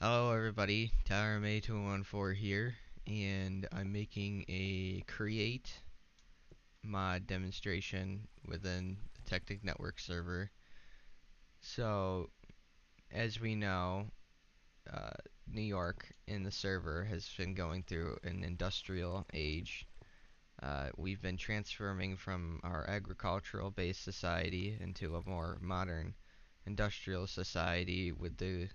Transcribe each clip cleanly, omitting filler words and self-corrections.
Hello everybody, TowerMA214 here, and I'm making a create mod demonstration within the Technic Network server. So, as we know, uh, New York in the server has been going through an industrial age. We've been transforming from our agricultural based society into a more modern industrial society with the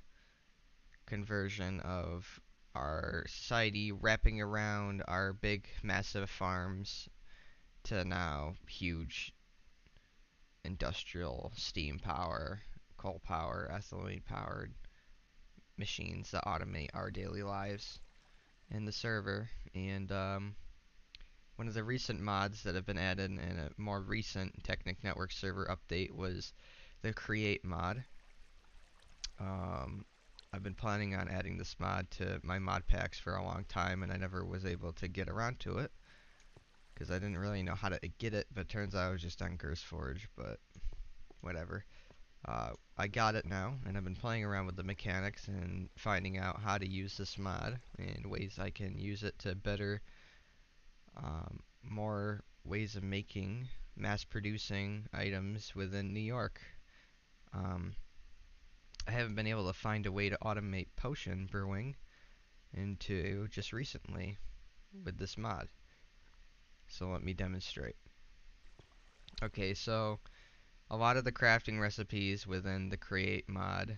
conversion of our society wrapping around our big massive farms to now huge industrial steam power, coal power, ethylene powered machines that automate our daily lives in the server. And one of the recent mods that have been added in a more recent Technic Network server update was the create mod. um, I've been planning on adding this mod to my mod packs for a long time, and I never was able to get around to it because I didn't really know how to get it. But turns out I was just on CurseForge, but whatever. I got it now, and I've been playing around with the mechanics and finding out how to use this mod and ways I can use it to better more ways of making, mass producing items within New York. Um, I haven't been able to find a way to automate potion brewing into just recently with this mod. So let me demonstrate. Okay, so a lot of the crafting recipes within the create mod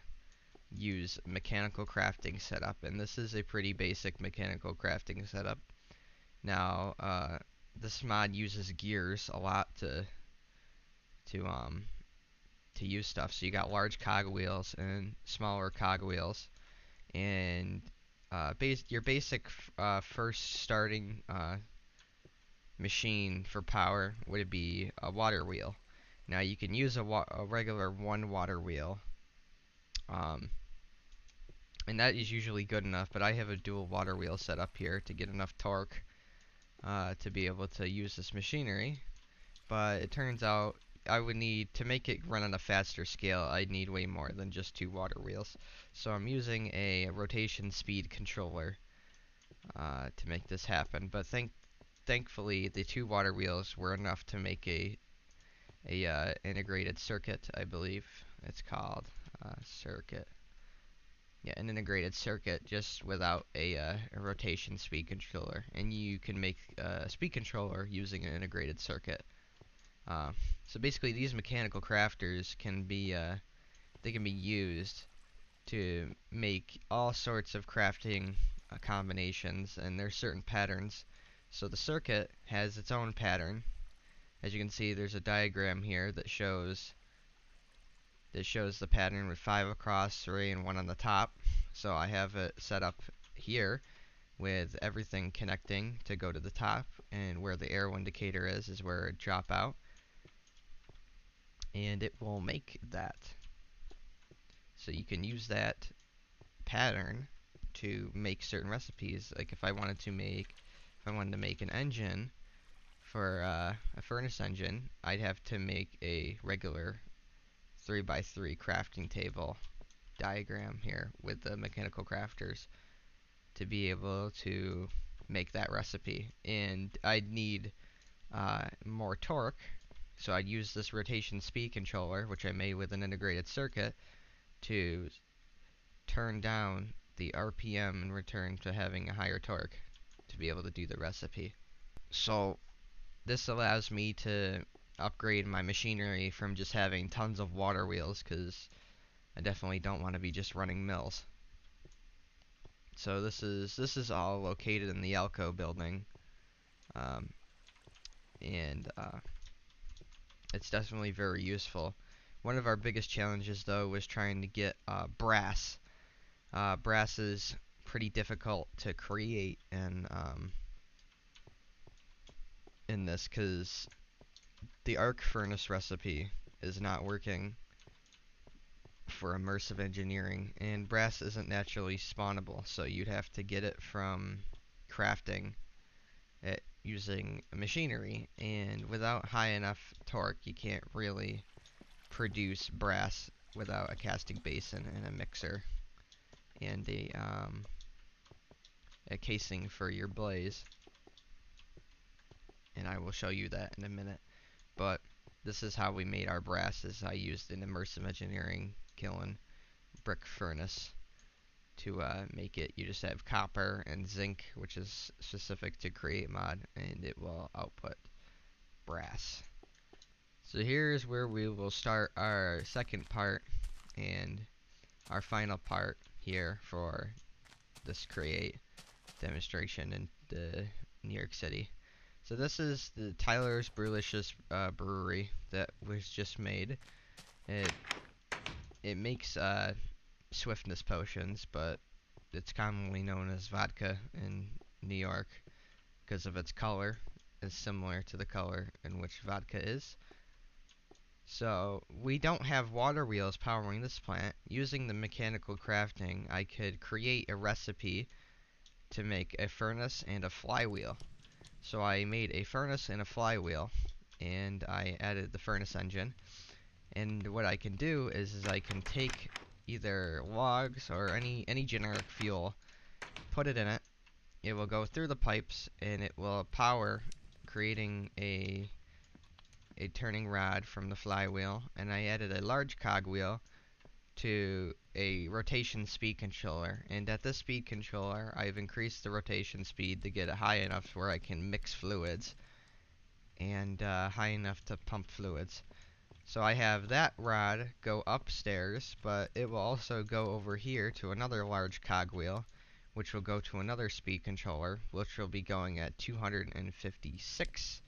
use mechanical crafting setup, and this is a pretty basic mechanical crafting setup. Now, this mod uses gears a lot to um to use stuff. So you got large cogwheels and smaller cogwheels, and your basic first starting machine for power would be a water wheel. Now you can use a regular one water wheel, um, and that is usually good enough, but I have a dual water wheel set up here to get enough torque to be able to use this machinery. But it turns out I would need, to make it run on a faster scale, I'd need way more than just two water wheels. So I'm using a rotation speed controller to make this happen. But thankfully the two water wheels were enough to make a integrated circuit, I believe it's called, circuit. Yeah, an integrated circuit just without a rotation speed controller, and you can make a speed controller using an integrated circuit. Uh, so basically, these mechanical crafters can be they can be used to make all sorts of crafting combinations, and there's certain patterns. So the circuit has its own pattern. As you can see, there's a diagram here that shows the pattern with 5 across, 3, and 1 on the top. So I have it set up here with everything connecting to go to the top, and where the arrow indicator is where it drop out, and it will make that. So you can use that pattern to make certain recipes. Like if I wanted to make an engine for a furnace engine, I'd have to make a regular 3x3 crafting table diagram here with the mechanical crafters to be able to make that recipe. And I'd need more torque, so I'd use this rotation speed controller, which I made with an integrated circuit, to turn down the RPM and return to having a higher torque to be able to do the recipe. So this allows me to upgrade my machinery from just having tons of water wheels, because I definitely don't want to be just running mills. So this is all located in the Alco building, um, and it's definitely very useful. One of our biggest challenges, though, was trying to get brass. Brass is pretty difficult to create in this, because the arc furnace recipe is not working for immersive engineering, and brass isn't naturally spawnable, so you'd have to get it from crafting it using machinery, and without high enough torque you can't really produce brass without a casting basin and a mixer. and a casing for your blaze, and I will show you that in a minute. But this is how we made our brasses. I used an immersive engineering kiln brick furnace to make it. You just have copper and zinc, which is specific to create mod, and it will output brass. So here's where we will start our second part and our final part here for this create demonstration in the New York City. So this is the Tyler's Brewlicious brewery that was just made. It makes swiftness potions, but it's commonly known as vodka in New York because of its color. Is similar to the color in which vodka is. So we don't have water wheels powering this plant. Using the mechanical crafting, I could create a recipe to make a furnace and a flywheel. So I made a furnace and a flywheel, and I added the furnace engine. And what I can do is I can take either logs or any generic fuel, put it in it. It will go through the pipes, and it will power, creating a turning rod from the flywheel. And I added a large cogwheel to a rotation speed controller, and at this speed controller I've increased the rotation speed to get it high enough where I can mix fluids and high enough to pump fluids. So I have that rod go upstairs, but it will also go over here to another large cogwheel, which will go to another speed controller, which will be going at 256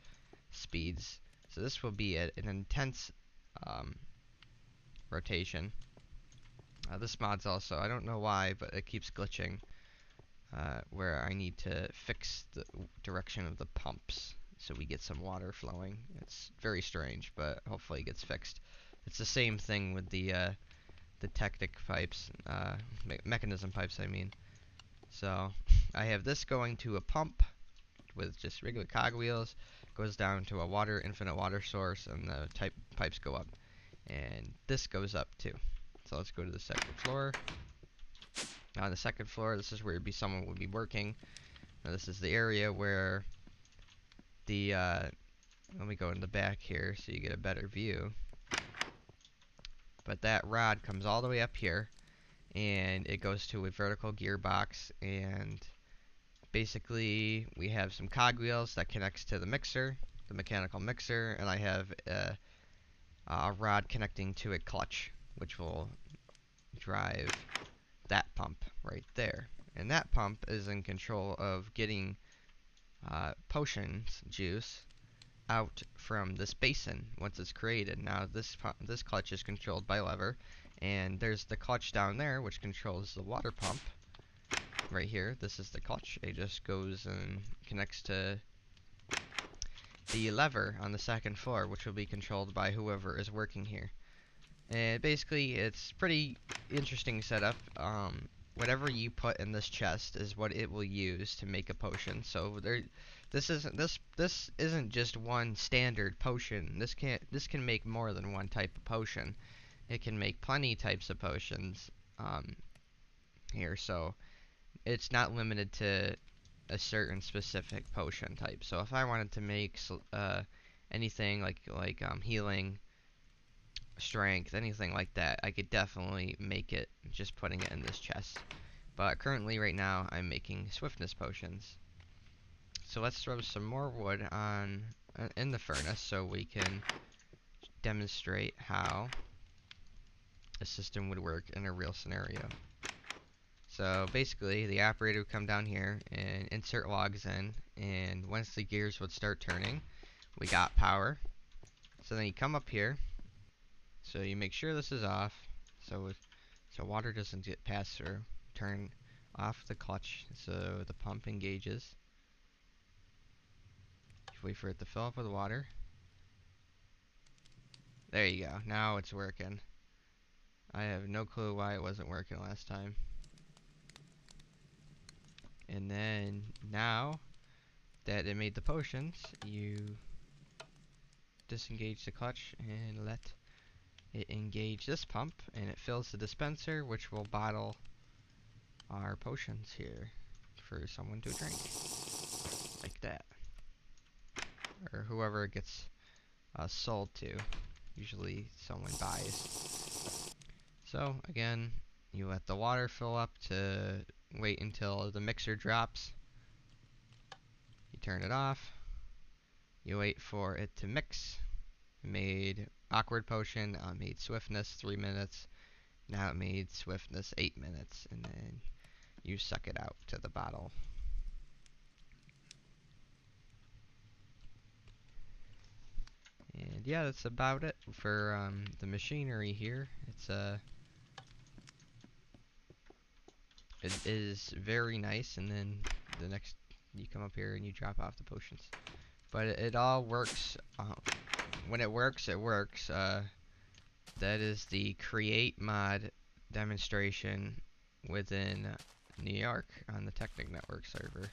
speeds. So this will be an intense rotation. This mod's also, I don't know why, but it keeps glitching where I need to fix the direction of the pumps so we get some water flowing. It's very strange, but hopefully it gets fixed. It's the same thing with the Technic pipes, mechanism pipes, I mean. So I have this going to a pump with just regular cogwheels, goes down to a infinite water source, and the pipes go up. And this goes up too. So let's go to the second floor. On the second floor, this is where someone would be working. Now this is the area where the let me go in the back here so you get a better view. But that rod comes all the way up here, and it goes to a vertical gearbox, and basically we have some cogwheels that connects to the mixer, the mechanical mixer, and I have a rod connecting to a clutch, which will drive that pump right there. And that pump is in control of getting potions juice out from this basin once it's created. Now this clutch is controlled by lever, and there's the clutch down there which controls the water pump. Right here, this is the clutch. It just goes and connects to the lever on the second floor, which will be controlled by whoever is working here. And basically, it's pretty interesting setup. Whatever you put in this chest is what it will use to make a potion. So this isn't just one standard potion. This can make more than one type of potion. It can make plenty types of potions here. So it's not limited to a certain specific potion type. So if I wanted to make anything like healing, strength, anything like that, I could definitely make it just putting it in this chest. But currently, right now, I'm making swiftness potions. So let's throw some more wood on in the furnace so we can demonstrate how a system would work in a real scenario. So basically, the operator would come down here and insert logs in, and once the gears would start turning, we got power. So then you come up here. So you make sure this is off, so water doesn't get passed through. Turn off the clutch so the pump engages. Wait for it to fill up with water. There you go. Now it's working. I have no clue why it wasn't working last time. And then now that it made the potions, you disengage the clutch and let it engage this pump, and it fills the dispenser, which will bottle our potions here for someone to drink. Like that. Or whoever it gets sold to. Usually someone buys. So again, you let the water fill up to wait until the mixer drops. You turn it off. You wait for it to mix. Made awkward potion, made swiftness 3 minutes. Now it made swiftness 8 minutes, and then you suck it out to the bottle. And yeah, that's about it for the machinery here. It is very nice, and then the next you come up here and you drop off the potions. But it all works. When it works, it works. That is the create mod demonstration within New York on the Technic Network server.